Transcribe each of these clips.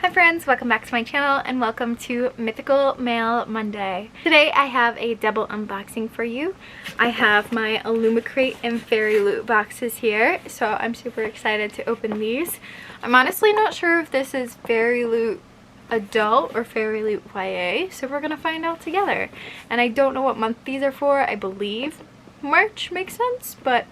Hi friends, welcome back to my channel and welcome to Mythical Mail Monday. Today I have a double unboxing for you. I have my Illuma Crate and Fairy Loot boxes here, so I'm super excited to open these. I'm honestly not sure if this is Fairy Loot Adult or Fairy Loot YA, so we're gonna find out together. And I don't know what month these are for. I believe March makes sense, but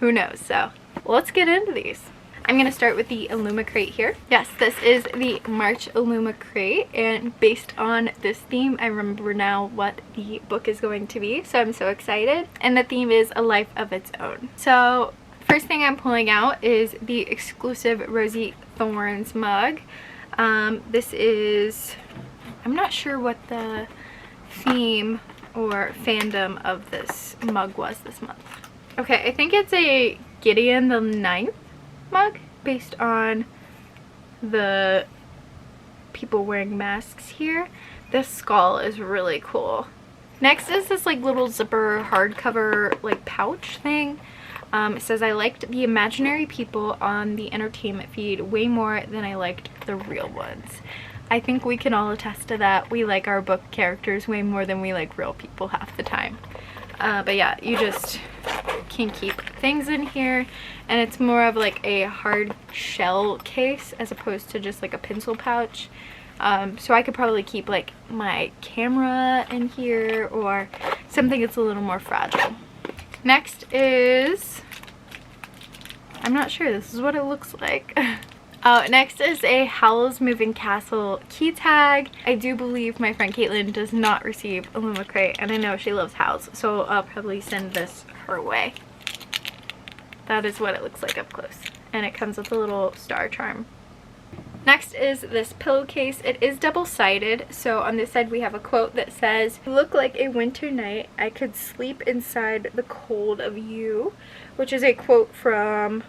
who knows. So let's get into these. I'm going to start with the Illuma Crate here. Yes, this is the March Illuma Crate, and based on this theme, I remember now what the book is going to be, so I'm so excited. And the theme is A Life of Its Own. So, first thing I'm pulling out is the exclusive Rosy Thorns mug. This is, I'm not sure what the theme or fandom of this mug was this month. Okay, I think it's a Gideon the Ninth mug based on the people wearing masks here. This skull is really cool. Next is this like little zipper hardcover like pouch thing. It says, I liked the imaginary people on the entertainment feed way more than I liked the real ones. I think we can all attest to that. We like our book characters way more than we like real people half the time. But yeah, you just can keep things in here, and it's more of like a hard shell case as opposed to just like a pencil pouch. So I could probably keep like my camera in here or something that's a little more fragile. Next is, I'm not sure, this is what it looks like. Next is a Howl's Moving Castle key tag. I do believe my friend Caitlin does not receive Illuma Crate, and I know she loves Howl's, so I'll probably send this her way. That is what it looks like up close, and it comes with a little star charm. Next is this pillowcase. It is double-sided, so on this side we have a quote that says, "You look like a winter night. I could sleep inside the cold of you," which is a quote from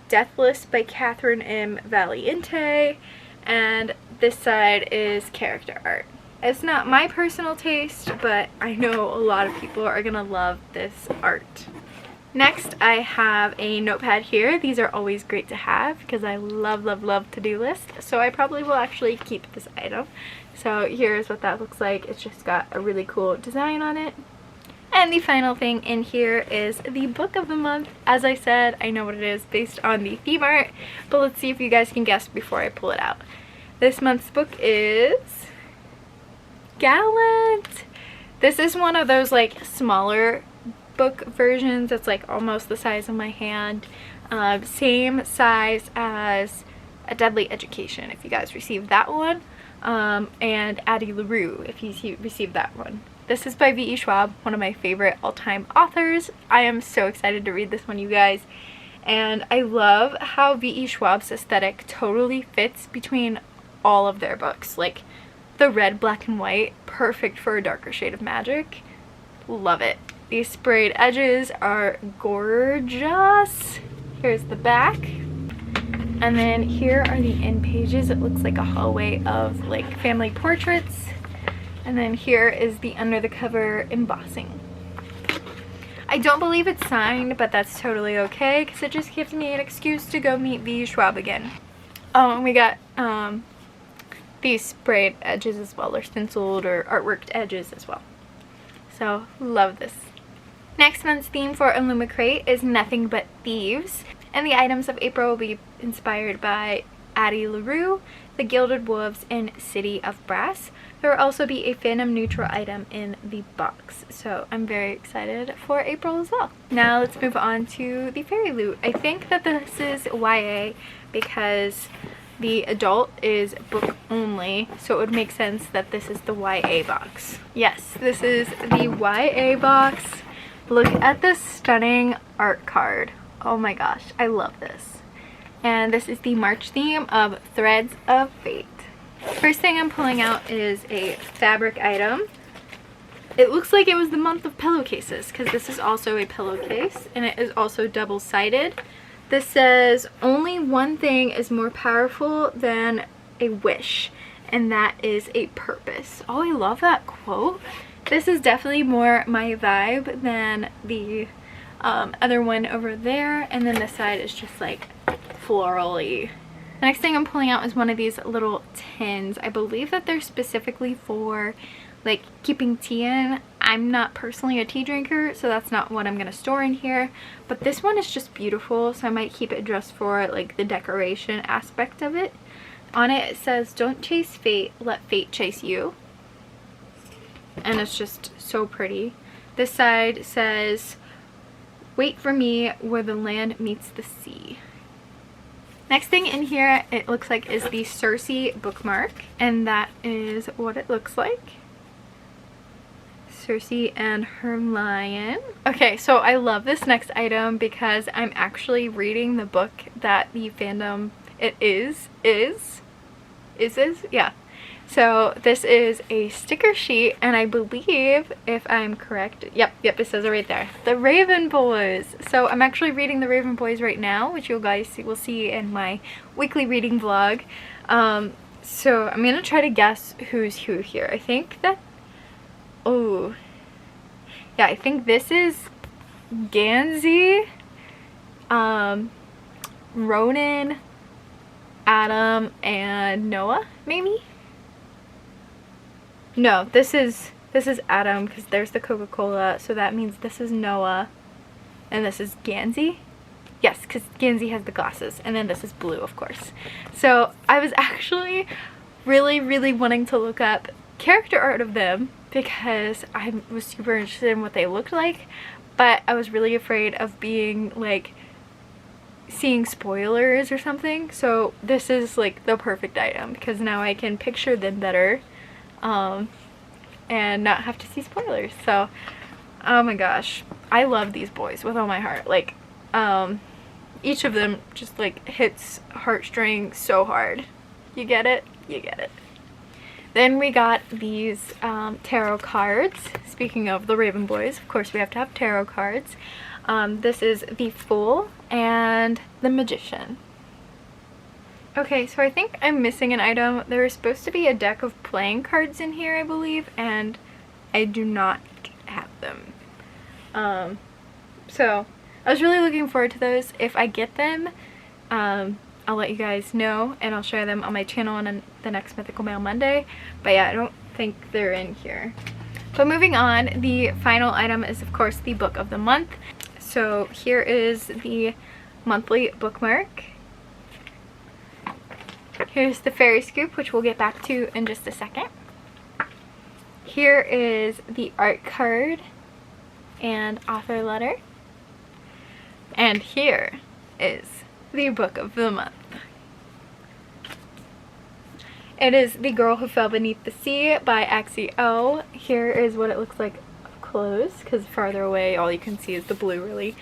Deathless by Catherine M. Valiente, and this side is character art. It's not my personal taste, but I know a lot of people are gonna love this art. Next, I have a notepad here. These are always great to have because I love to-do lists, so I probably will actually keep this item. So here's what that looks like. It's just got a really cool design on it. And the final thing in here is the book of the month. As I said, I know what it is based on the theme art, but let's see if you guys can guess before I pull it out. This month's book is Gallant. This is one of those like smaller book versions. It's like almost the size of my hand. Same size as A Deadly Education, if you guys received that one. And Addie LaRue, if you received that one. This is by V.E. Schwab, one of my favorite all-time authors. I am so excited to read this one, you guys. And I love how V.E. Schwab's aesthetic totally fits between all of their books. Like the red, black, and white, perfect for a darker shade of magic. Love it. These sprayed edges are gorgeous. Here's the back. And then here are the end pages. It looks like a hallway of like family portraits. And then here is the under the cover embossing. I don't believe it's signed, but that's totally okay because it just gives me an excuse to go meet V. Schwab again. Oh, and we got these sprayed edges as well, or stenciled or artworked edges as well. So love this. Next month's theme for Illuma Crate is Nothing But Thieves, and the items of April will be inspired by Addie LaRue, The Gilded Wolves, and City of Brass. There will also be a fandom neutral item in the box, so I'm very excited for April as well. Now let's move on to the Fairy Loot. I think that this is YA because the adult is book only, so it would make sense that this is the YA box. Yes, this is the YA box. Look at this stunning art card. Oh my gosh, I love this. And this is the March theme of Threads of Fate. First thing I'm pulling out is a fabric item. It looks like it was the month of pillowcases because this is also a pillowcase and it is also double-sided. This says, only one thing is more powerful than a wish, and that is a purpose. Oh, I love that quote. This is definitely more my vibe than the other one over there, and then this side is just like florally The next thing I'm pulling out is one of these little tins. I believe that they're specifically for like keeping tea in. I'm not personally a tea drinker, so that's not what I'm gonna store in here, but this one is just beautiful, so I might keep it just for like the decoration aspect of it. On it, it says, "Don't chase fate, let fate chase you." And it's just so pretty. This side says, "Wait for me where the land meets the sea." Next thing in here, it looks like, is the Circe bookmark, and that is what it looks like. Circe and her lion. Okay, so I love this next item because I'm actually reading the book that the fandom yeah. So this is a sticker sheet, and I believe, if I'm correct, yep, it says it right there, The Raven Boys. So I'm actually reading The Raven Boys right now, which you guys will see in my weekly reading vlog. So I'm gonna try to guess who's who here. I think that, oh yeah, I think this is Gansey, Ronan, Adam, and Noah, maybe? No, this is Adam, because there's the Coca-Cola, so that means this is Noah, and this is Gansey. Yes, because Gansey has the glasses, and then this is Blue, of course. So I was actually really wanting to look up character art of them because I was super interested in what they looked like, but I was really afraid of being like seeing spoilers or something. So this is like the perfect item because now I can picture them better and not have to see spoilers. So oh my gosh, I love these boys with all my heart. Like each of them just like hits heartstrings so hard. You get it? You get it. Then we got these tarot cards. Speaking of the Raven Boys, of course we have to have tarot cards. This is the Fool and the Magician. Okay, so I think I'm missing an item. There is supposed to be a deck of playing cards in here, I believe, and I do not have them. So I was really looking forward to those. If I get them, I'll let you guys know, and I'll share them on my channel on the next Mythical Mail Monday. But yeah, I don't think they're in here. But moving on, the final item is of course the book of the month. So here is the monthly bookmark. Here's the fairy scoop, which we'll get back to in just a second. Here is the art card and author letter. And here is the book of the month. It is The Girl Who Fell Beneath the Sea by Axie O. Here is what it looks like up close, because farther away all you can see is the blue really.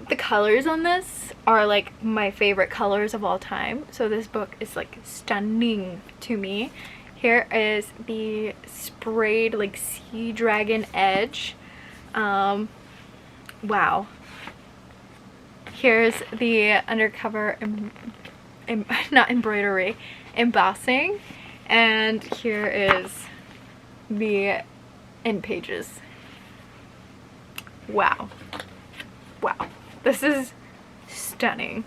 The colors on this are like my favorite colors of all time. So this book is like stunning to me. Here is the sprayed like sea dragon edge. Wow. Here's the undercover not embroidery, embossing, and here is the end pages. Wow. Wow. This is stunning.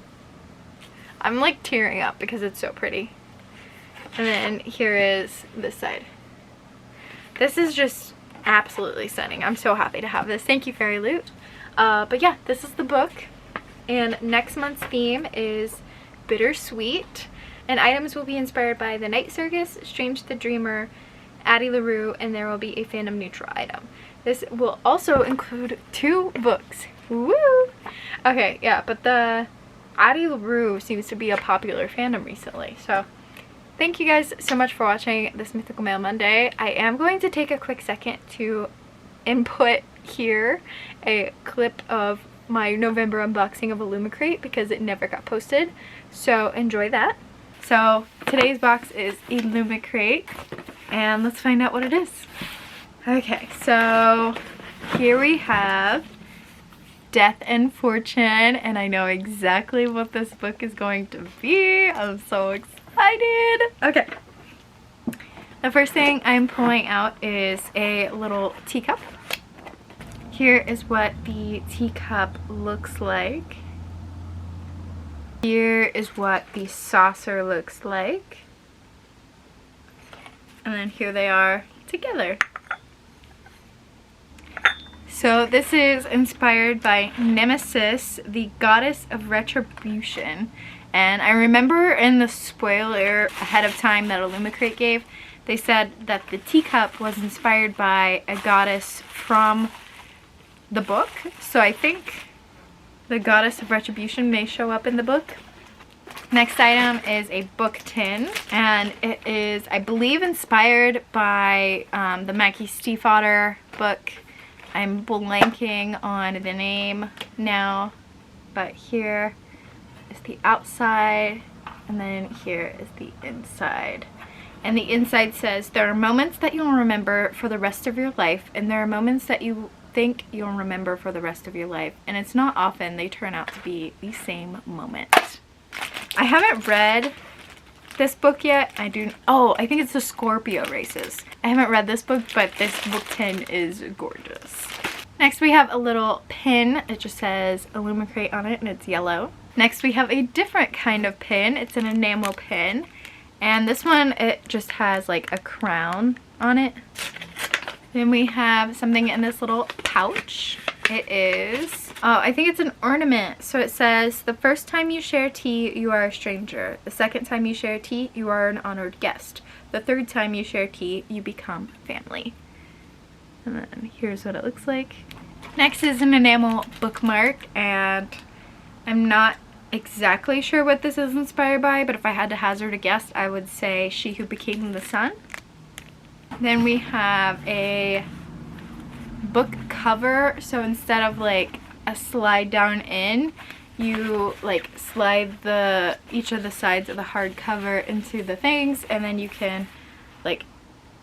I'm like tearing up because it's so pretty. And then here is this side. This is just absolutely stunning. I'm so happy to have this. Thank you, Fairy Loot. But yeah, this is the book. And next month's theme is bittersweet. And items will be inspired by The Night Circus, Strange the Dreamer, Addie LaRue, and there will be a fandom neutral item. This will also include 2 books. Woo! Okay, yeah, but the Addie LaRue seems to be a popular fandom recently. So thank you guys so much for watching this Mythical Mail Monday. I am going to take a quick second to input here a clip of my November unboxing of Illuma Crate because it never got posted. So enjoy that. So today's box is Illuma Crate, and let's find out what it is. Okay, so here we have Death and Fortune, and I know exactly what this book is going to be. I'm so excited. Okay, the first thing I'm pulling out is a little teacup. Here is what the teacup looks like. Here is what the saucer looks like. And then here they are together. So this is inspired by Nemesis, the goddess of retribution. And I remember in the spoiler ahead of time that Illuma Crate gave, they said that the teacup was inspired by a goddess from the book. So I think the goddess of retribution may show up in the book. Next item is a book tin, and it is, I believe, inspired by the Maggie Stiefvater book. I'm blanking on the name now, but here is the outside, and then here is the inside. And the inside says, there are moments that you'll remember for the rest of your life, and there are moments that you think you'll remember for the rest of your life. And it's not often they turn out to be the same moment. I haven't read this book yet. I think it's the Scorpio races. I haven't read this book, but this book tin is gorgeous. Next we have a little pin. It just says Illuma Crate on it and it's yellow. Next we have a different kind of pin. It's an enamel pin. And this one, it just has like a crown on it. Then we have something in this little pouch. It is, I think it's an ornament. So it says, the first time you share tea, you are a stranger. The second time you share tea, you are an honored guest. The third time you share tea, you become family. And then here's what it looks like. Next is an enamel bookmark, and I'm not exactly sure what this is inspired by, but if I had to hazard a guess, I would say She Who Became the Sun. Then we have a book cover. So instead of like a slide down in, you like slide each of the sides of the hardcover into the things, and then you can like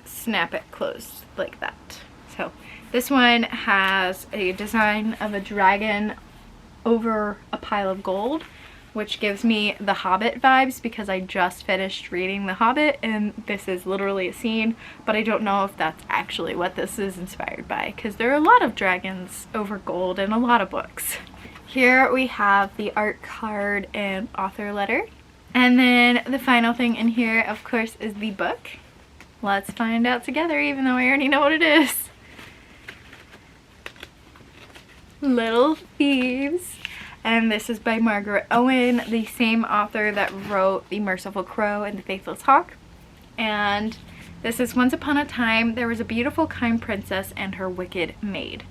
snap it closed like that. So this one has a design of a dragon over a pile of gold, which gives me The Hobbit vibes because I just finished reading The Hobbit and this is literally a scene, but I don't know if that's actually what this is inspired by because there are a lot of dragons over gold in a lot of books. Here we have the art card and author letter. And then the final thing in here, of course, is the book. Let's find out together, even though I already know what it is. Little Thieves. And this is by Margaret Owen, the same author that wrote The Merciful Crow and The Faithless Hawk. And this is, once upon a time, there was a beautiful, kind princess and her wicked maid.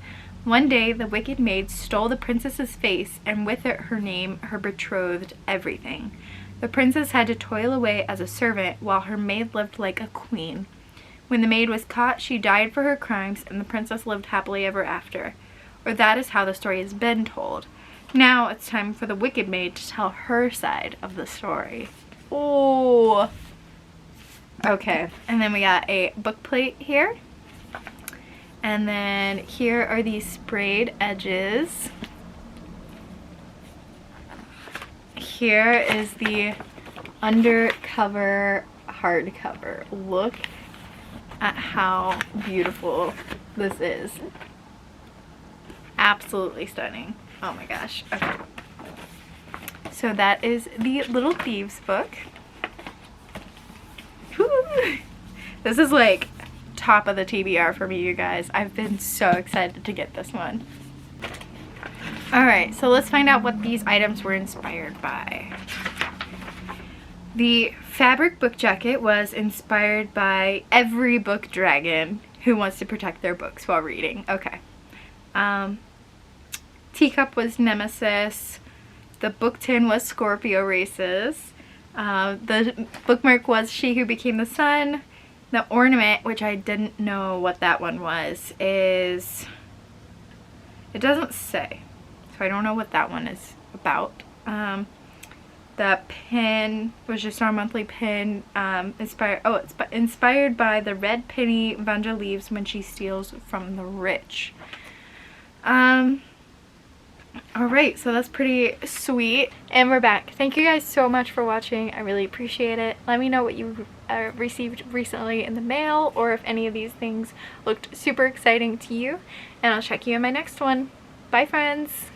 One day, the wicked maid stole the princess's face, and with it her name, her betrothed, everything. The princess had to toil away as a servant, while her maid lived like a queen. When the maid was caught, she died for her crimes, and the princess lived happily ever after. Or that is how the story has been told. Now it's time for the wicked maid to tell her side of the story. Oh, okay. And then we got a book plate here. And then here are these sprayed edges. Here is the undercover hardcover. Look at how beautiful this is. Absolutely stunning. Oh my gosh. Okay. So that is the Little Thieves book. Woo! This is like top of the TBR for me, you guys. I've been so excited to get this one. Alright, so let's find out what these items were inspired by. The fabric book jacket was inspired by every book dragon who wants to protect their books while reading. Okay. Teacup was Nemesis. The book tin was Scorpio races. The bookmark was She Who Became the Sun. The ornament, which I didn't know what that one was, is... It doesn't say. So I don't know what that one is about. The pin was just our monthly pin. It's inspired by the red penny Vanja leaves when she steals from the rich. Alright, so that's pretty sweet. And we're back. Thank you guys so much for watching. I really appreciate it. Let me know what you received recently in the mail, or if any of these things looked super exciting to you. And I'll check you in my next one. Bye, friends!